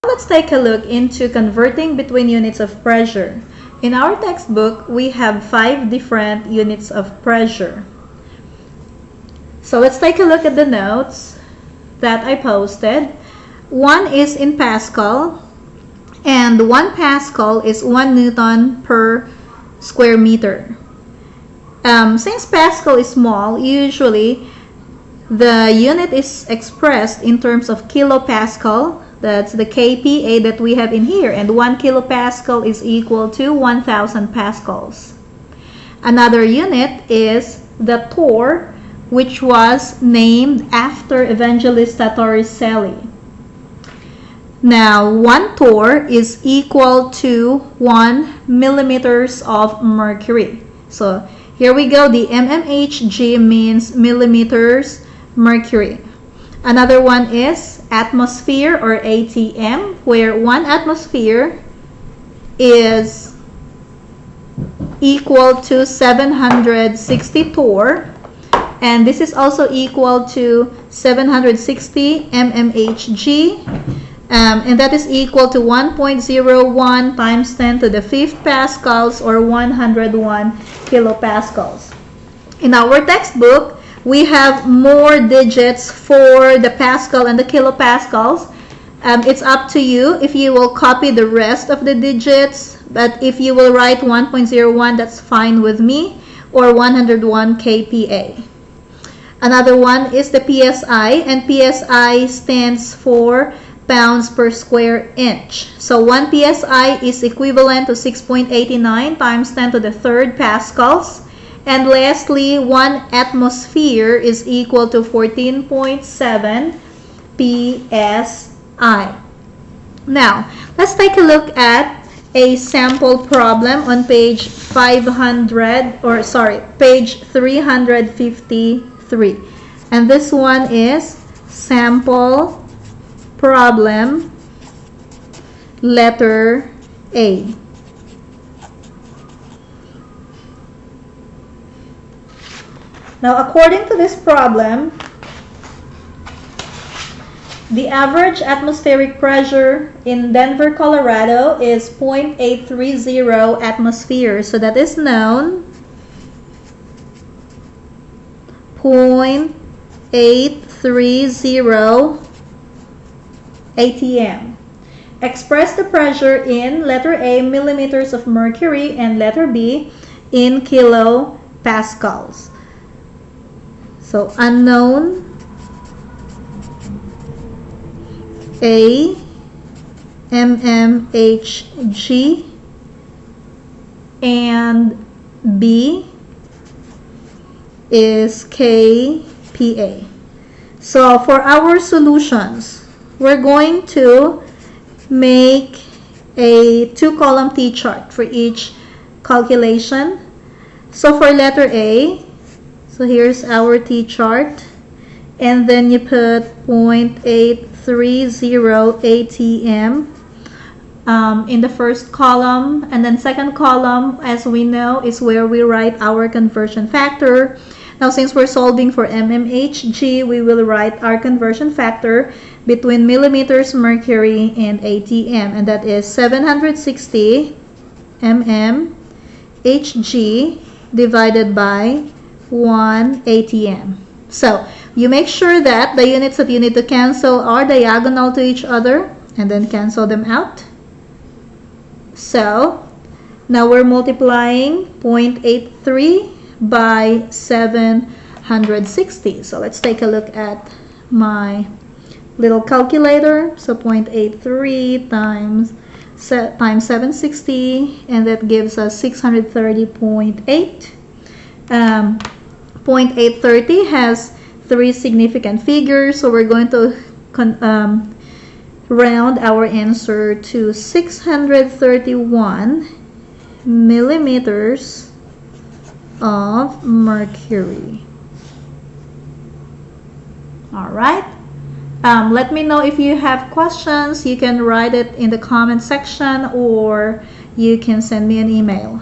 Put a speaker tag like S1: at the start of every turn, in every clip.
S1: Let's take a look into converting between units of pressure. In our textbook, we have 5 different units of pressure. So let's take a look at the notes that I posted. One is in Pascal, and 1 Pascal is 1 Newton per square meter. Since Pascal is small, usually the unit is expressed in terms of kilopascal. That's the kPa that we have in here, and 1 kilopascal is equal to 1000 pascals. Another unit is the torr, which was named after Evangelista Torricelli. Now, 1 torr is equal to 1 millimeters of mercury. So here we go, the mmHg means millimeters mercury. Another one is atmosphere or ATM, where 1 atmosphere is equal to 760 torr, and this is also equal to 760 mmHg, and that is equal to 1.01 times 10 to the 5th pascals, or 101 kilopascals. In our textbook, we have more digits for the pascal and the kilopascals. It's up to you if you will copy the rest of the digits, but if you will write 1.01, that's fine with me, or 101 kPa. Another one is the PSI, and PSI stands for pounds per square inch. So 1 PSI is equivalent to 6.89 times 10 to the 3rd pascals. And lastly, 1 atmosphere is equal to 14.7 psi. Now, let's take a look at a sample problem on page 353. And this one is sample problem letter A. Now, according to this problem, the average atmospheric pressure in Denver, Colorado is 0.830 atmospheres. So that is known. 0.830 atm. Express the pressure in letter A, millimeters of mercury, and letter B in kilopascals. So unknown A, mmHg, and B is kPa. So for our solutions, we're going to make a 2-column T-chart for each calculation. So for letter A, so here's our T-chart, and then you put 0.830 atm in the first column, and then second column, as we know, is where we write our conversion factor. Now, since we're solving for mmHg, we will write our conversion factor between millimeters mercury and atm, and that is 760 mmHg divided by 1 atm. So you make sure that the units that you need to cancel are diagonal to each other, and then cancel them out. So now we're multiplying 0.83 by 760. So let's take a look at my little calculator. So 0.83 times 760, and that gives us 630.8. 0.830 has 3 significant figures, so we're going to round our answer to 631 millimeters of mercury. All right. Let me know if you have questions. You can write it in the comment section, or you can send me an email.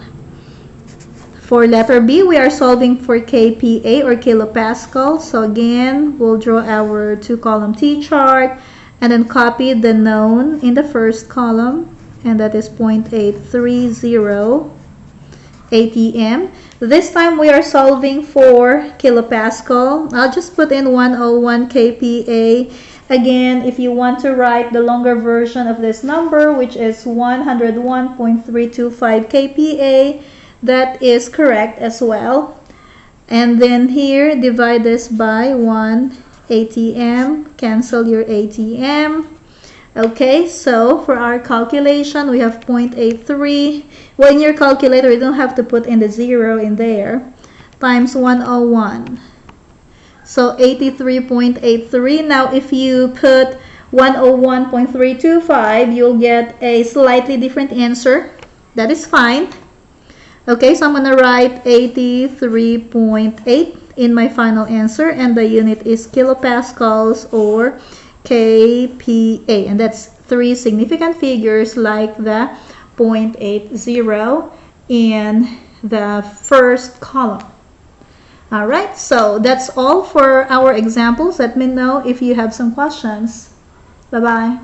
S1: For letter B, we are solving for kPa or kilopascal. So again, we'll draw our 2-column T-chart. and then copy the known in the first column, and that is 0.830 ATM. This time we are solving for kilopascal. I'll just put in 101 kPa. Again, if you want to write the longer version of this number, which is 101.325 kPa, that is correct as well. And then here, divide this by 1 ATM. Cancel your ATM. Okay, so for our calculation, we have 0.83. Well, in your calculator, you don't have to put in the 0 in there. Times 101. So 83.83. Now, if you put 101.325, you'll get a slightly different answer. That is fine. Okay, so I'm going to write 83.8 in my final answer, and the unit is kilopascals or kPa, and that's 3 significant figures like the 0.80 in the first column. All right, so that's all for our examples. Let me know if you have some questions. Bye-bye.